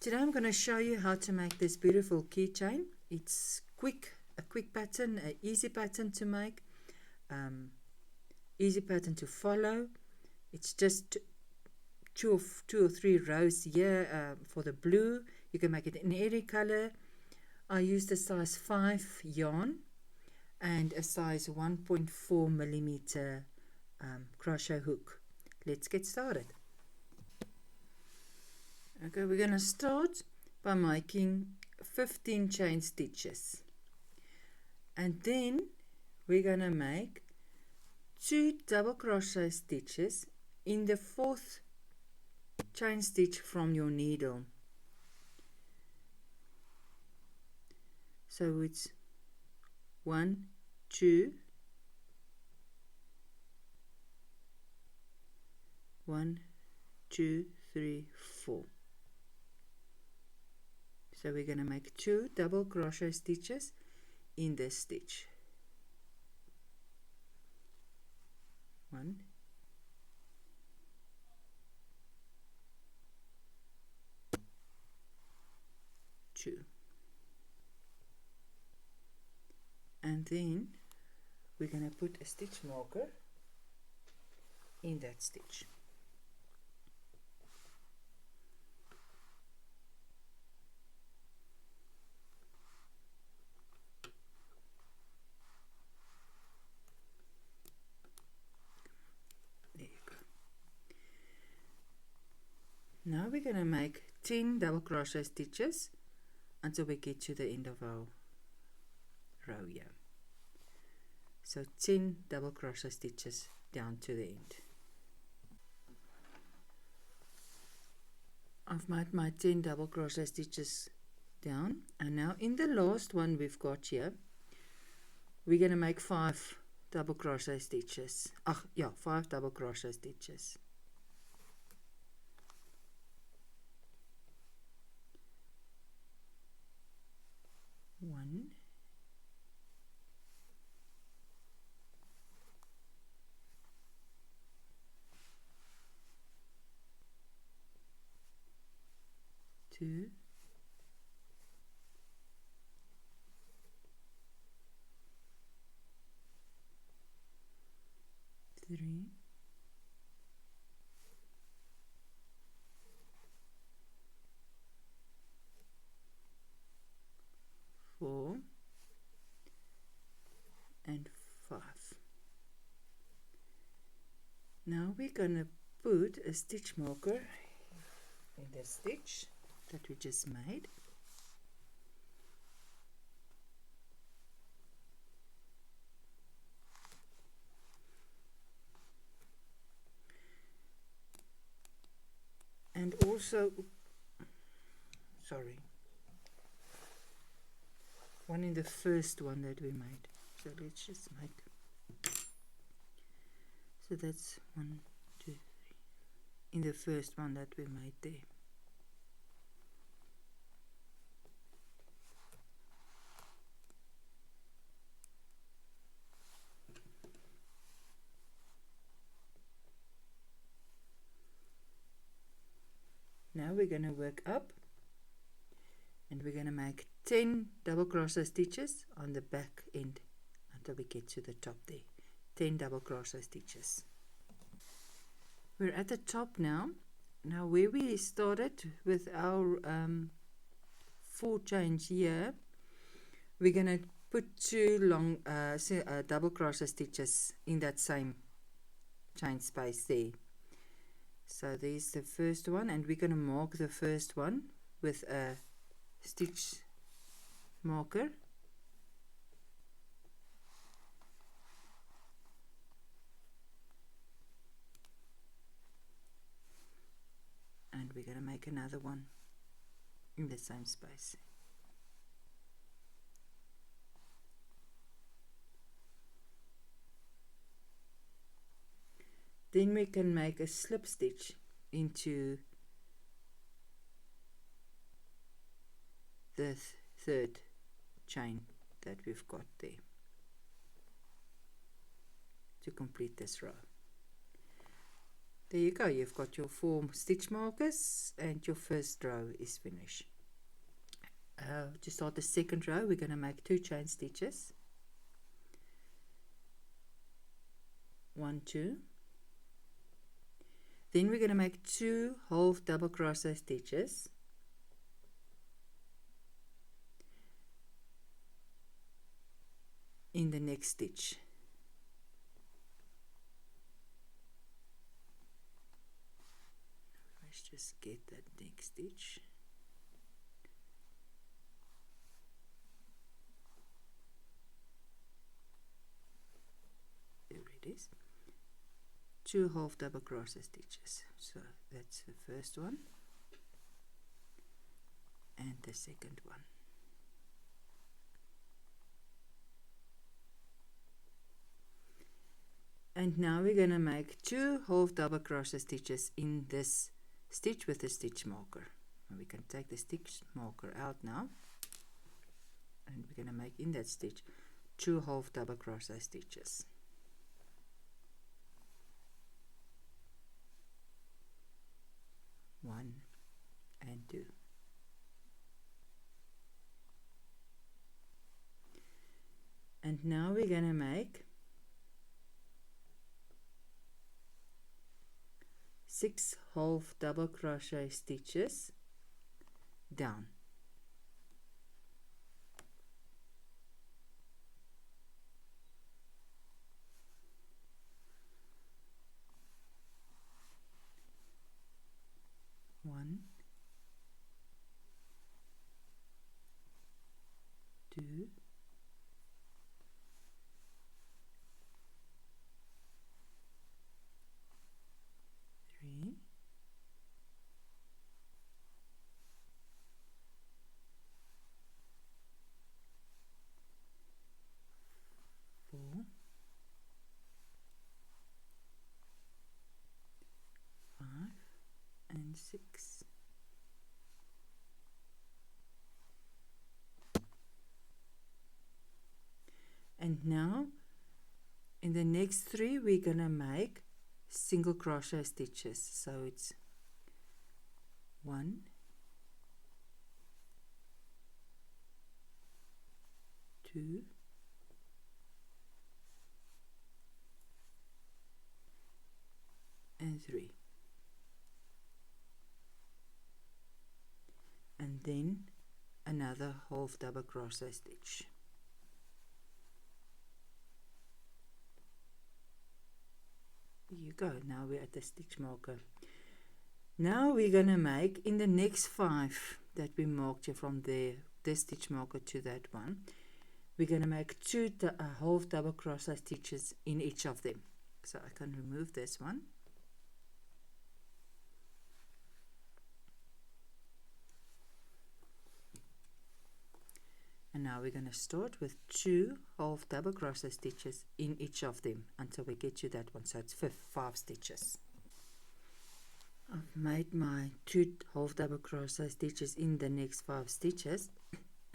Today I'm going to show you how to make this beautiful keychain. It's a quick pattern, an easy pattern to make, easy pattern to follow. It's just two or three rows here for the blue. You can make it in any color. I used a size 5 yarn and a size 1.4 millimeter crochet hook. Let's get started. Okay, we're going to start by making 15 chain stitches, and then we're going to make 2 double crochet stitches in the 4th chain stitch from your needle. So it's 1, 2, 1, 2, 3, 4. So we're going to make 2 double crochet stitches in this stitch. 1, 2, and then we're going to put a stitch marker in that stitch. Now we're going to make 10 double crochet stitches until we get to the end of our row here. So 10 double crochet stitches down to the end. I've made my 10 double crochet stitches down, and now in the last one we've got here, we're going to make 5 double crochet stitches. 5 double crochet stitches. 1, 2, 3, 4, and 5. Now we're going to put a stitch marker in the stitch that we just made. And also, one in the first one that we made. So let's just make, so that's 1, 2, 3 in the first one that we made there. Now we're going to work up, and we're going to make 10 double crochet stitches on the back end until we get to the top there. 10 double crochet stitches. We're at the top now. Now where we started with our 4 chains here, we're going to put 2 long double crochet stitches in that same chain space there. So there's the first one, and we're going to mark the first one with a stitch marker. And we're going to make another one in the same space. Then we can make a slip stitch into the 3rd chain that we've got there to complete this row. There you go, you've got your 4 stitch markers and your first row is finished. To start the second row, we're going to make 2 chain stitches. 1, 2. Then we're going to make 2 half double crochet stitches. In the next stitch. Let's just get that next stitch. There it is. 2 half double crochet stitches. So that's the first one and the second one. And now we're going to make 2 half double crochet stitches in this stitch with the stitch marker. And we can take the stitch marker out now, and we're going to make in that stitch 2 half double crochet stitches. 1 and 2. And now we're going to make 6 half double crochet stitches down. One, 2, 3, 4, 5 and 6. And now in the next 3 we're gonna make single crochet stitches. So it's 1, 2, 3, and then another half double crochet stitch. There you go. Now we're at the stitch marker. Now we're gonna make in the next 5 that we marked here from there, this stitch marker to that one, we're gonna make 2 half double crochet stitches in each of them. So I can remove this one. And now we're going to start with 2 half double crochet stitches in each of them until we get to that one. So it's 5 stitches. I've made my 2 half double crochet stitches in the next 5 stitches.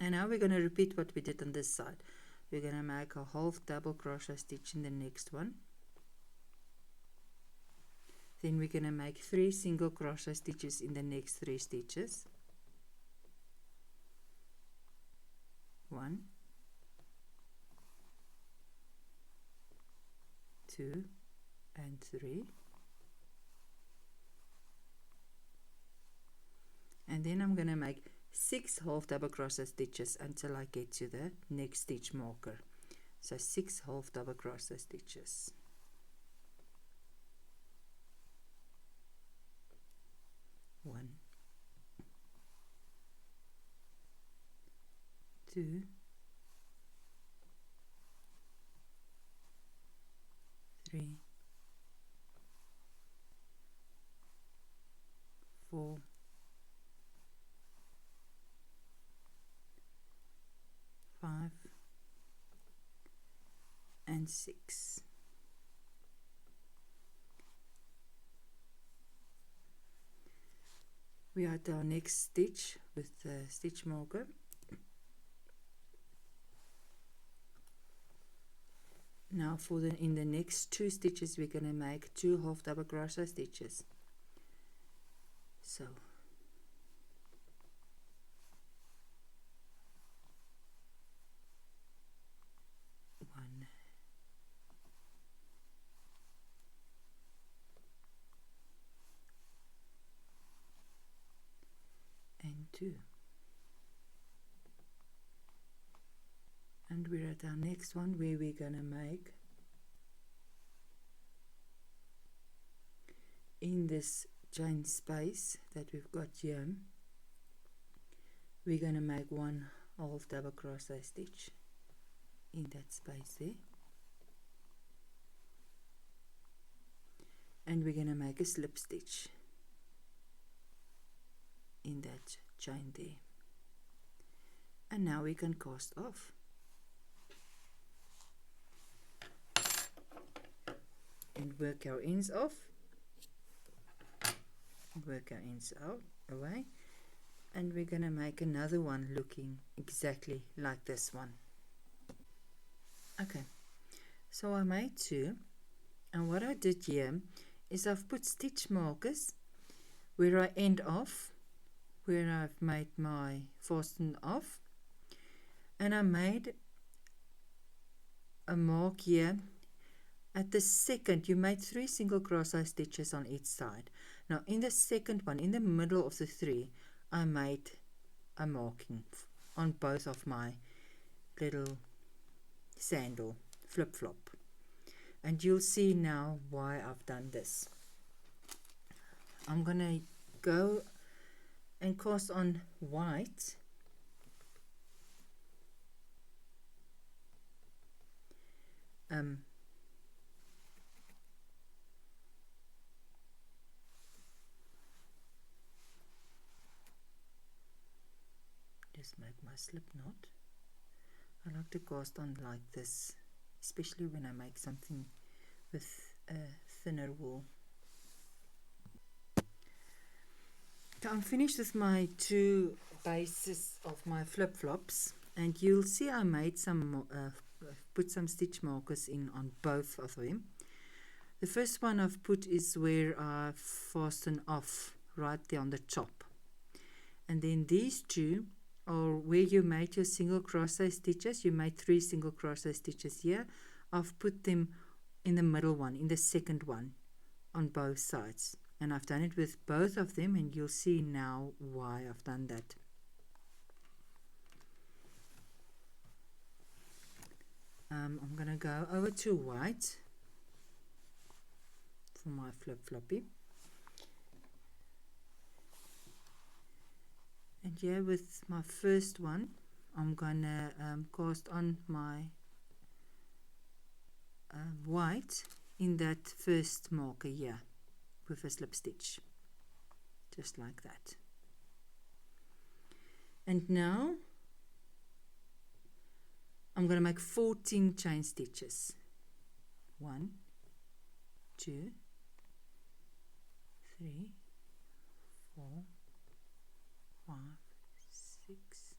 And now we're going to repeat what we did on this side. We're going to make a half double crochet stitch in the next one. Then we're going to make 3 single crochet stitches in the next 3 stitches. 1, 2 and 3, and then I'm going to make 6 half double crochet stitches until I get to the next stitch marker. So 6 half double crochet stitches. 1, 2, 3, 4, 5 and 6. We are at our next stitch with the stitch marker. Now for in the next 2 stitches we're going to make 2 half double crochet stitches. So 1 and 2, and we're at our next one where we're going to make, in this chain space that we've got here, we're going to make 1 half double crochet stitch in that space there, and we're going to make a slip stitch in that chain there, and now we can cast off. And work our ends off, work our ends out away, and we're going to make another one looking exactly like this one. Okay, so I made 2, and what I did here is I've put stitch markers where I end off, where I've made my fasten off, and I made a mark here. At the second, you made 3 single crochet stitches on each side. Now in the second one, in the middle of the 3, I made a marking on both of my little sandal flip-flop, and you'll see now why I've done this. I'm gonna go and cast on white, just make my slip knot. I like to cast on like this, especially when I make something with thinner wool. So I'm finished with my 2 bases of my flip-flops, and you'll see I made some put some stitch markers in on both of them. The first one I've put is where I fasten off right there on the top, and then these 2 are where you made your single crochet stitches. You made 3 single crochet stitches here. I've put them in the middle one, in the second one, on both sides, and I've done it with both of them, and you'll see now why I've done that. I'm gonna go over to white for my flip-floppy, and here with my first one I'm gonna cast on my white in that first marker here with a slip stitch, just like that. And now I'm going to make 14 chain stitches. 1, 2, 3, 4, 5, 6,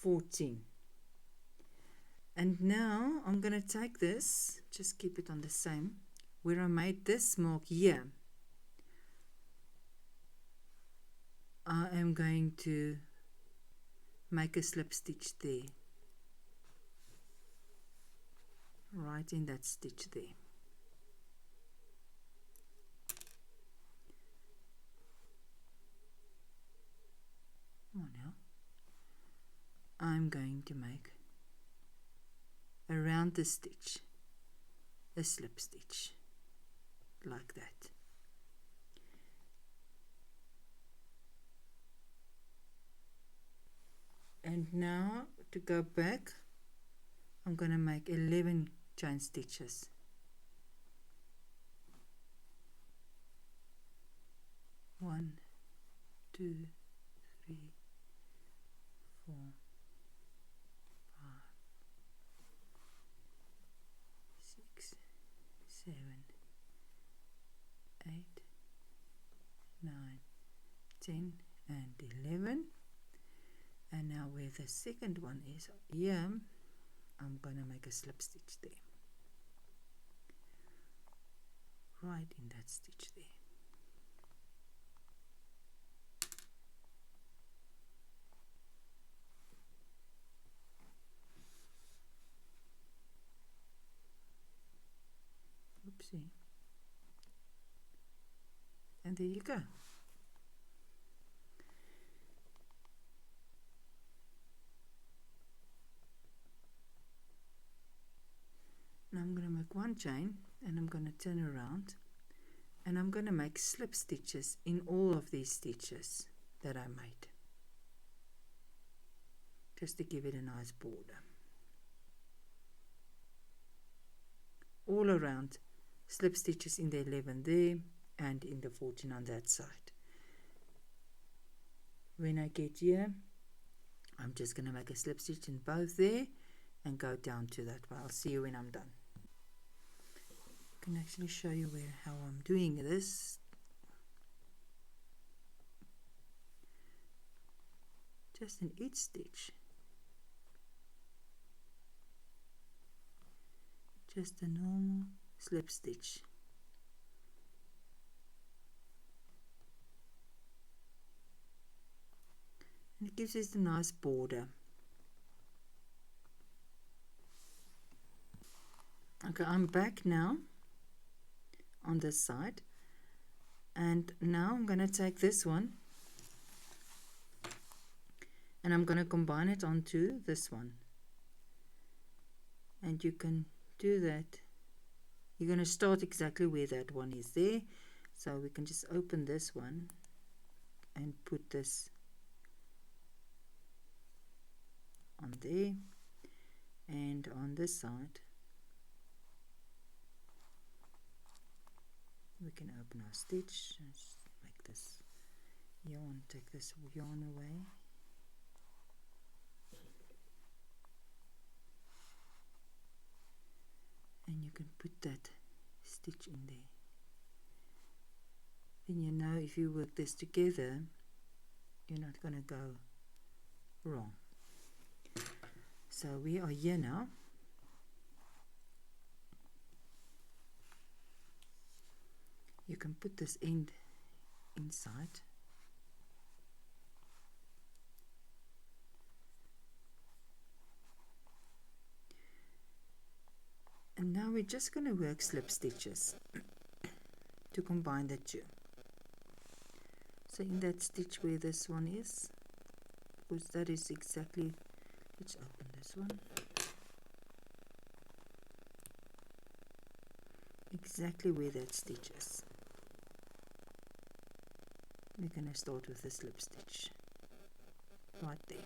14. And now I'm going to take this, just keep it on the same, where I made this mark here. I am going to make a slip stitch there, right in that stitch there. Come on now. I'm going to make around the stitch a slip stitch like that. And now to go back, I'm going to make 11 chain stitches. 1, 2, 3, 4, 5, 6, 7, 10 and 11. And now where the second one is here, I'm gonna make a slip stitch there, right in that stitch there. Oopsie. And there you go. Now I'm going to make one chain and I'm going to turn around and I'm going to make slip stitches in all of these stitches that I made, just to give it a nice border. All around, slip stitches in the 11 there and in the 14 on that side. When I get here, I'm just going to make a slip stitch in both there and go down to that one. I'll see you when I'm done. I can actually show you how I'm doing this. Just in each stitch, just a normal slip stitch. And it gives us a nice border. Okay, I'm back now on this side, and now I'm going to take this one and I'm going to combine it onto this one, and you can do that. You're going to start exactly where that one is there, so we can just open this one and put this on there, and on this side we can open our stitch. Let's make this yarn, take this yarn away, and you can put that stitch in there. Then you know if you work this together, you're not going to go wrong. So we are here now. You can put this end inside. And now we're just going to work slip stitches to combine the two. So in that stitch where this one is, because that is exactly, let's open this one, exactly where that stitch is. We're going to start with a slip stitch right there.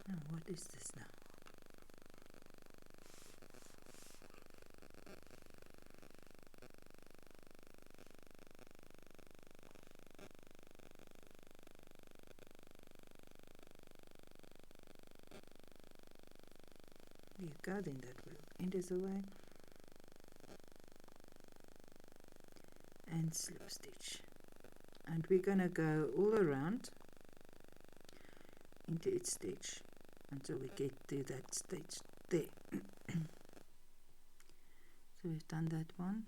Now what is this now? You go, then that will end is away, and slip stitch, and we're gonna go all around into each stitch until we get to that stitch there. So we've done that one.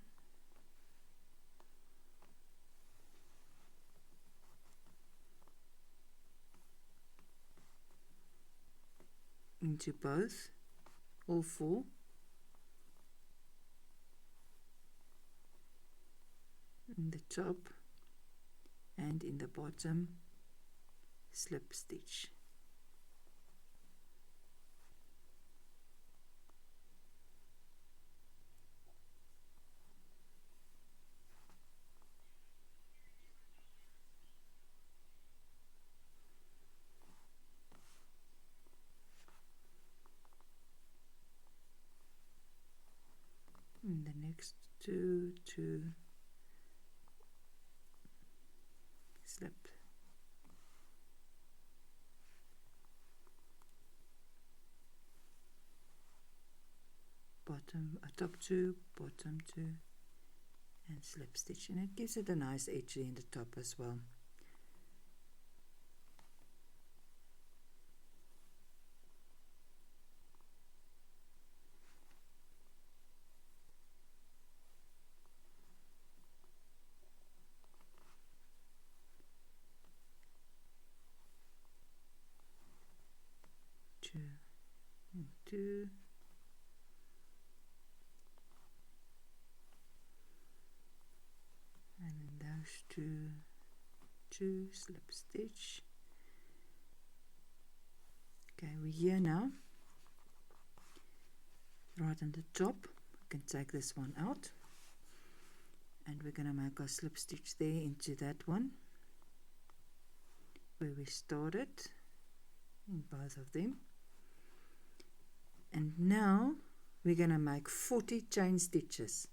Into both, all four. In the top and in the bottom, slip stitch. 2, 2, slip, bottom, top 2, bottom 2, and slip stitch, and it gives it a nice edge in the top as well. Two and 2, and in those 2, 2, slip stitch. Okay, we're here now. Right on the top, we can take this one out, and we're going to make our slip stitch there into that one where we started in both of them. And now we're going to make 40 chain stitches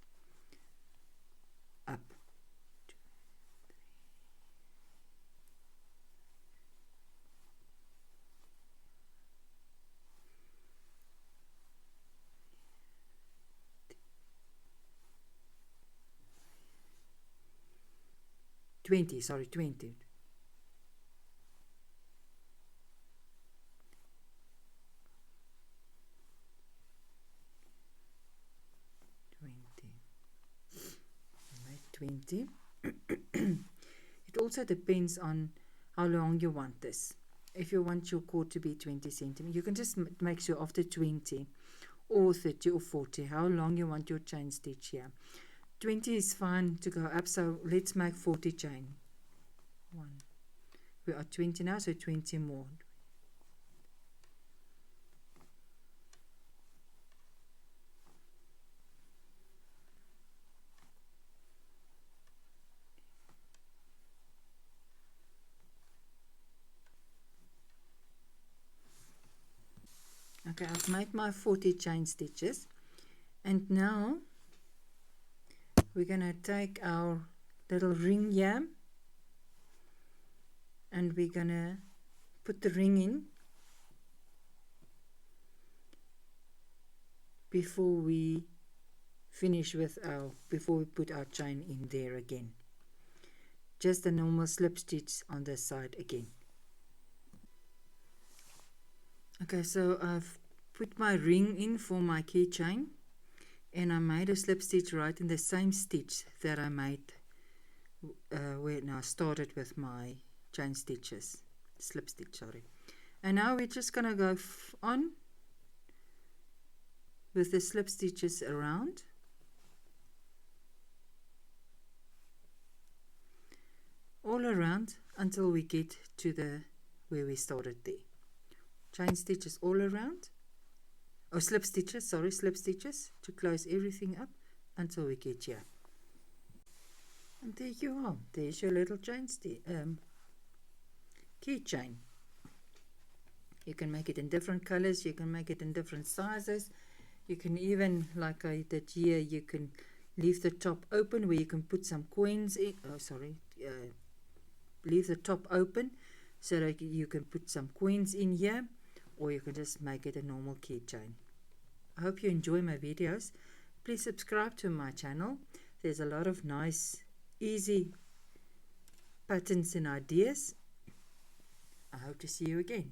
up. 20, sorry, 20. It also depends on how long you want this. If you want your cord to be 20 centimeters, you can just make sure after 20 or 30 or 40 how long you want your chain stitch here. 20 is fine to go up, so let's make 40 chain. 1, we are 20 now, so 20 more. Okay, I've made my 40 chain stitches, and now we're going to take our little ring here, and we're going to put the ring in before we finish with before we put our chain in there again. Just a normal slip stitch on this side again. Okay, so I've put my ring in for my keychain, and I made a slip stitch right in the same stitch that I made when I started with my chain stitches, slip stitch, sorry. And now we're just going to go on with the slip stitches around. All around until we get to the where we started there. Chain stitches all around, or slip stitches, sorry, slip stitches to close everything up until we get here. And there you are. There's your little chain keychain. You can make it in different colors, you can make it in different sizes. You can even, like I did here, you can leave the top open where you can put some coins in. Leave the top open so that you can put some coins in here, or you can just make it a normal keychain. I hope you enjoy my videos. Please subscribe to my channel. There's a lot of nice, easy patterns and ideas. I hope to see you again.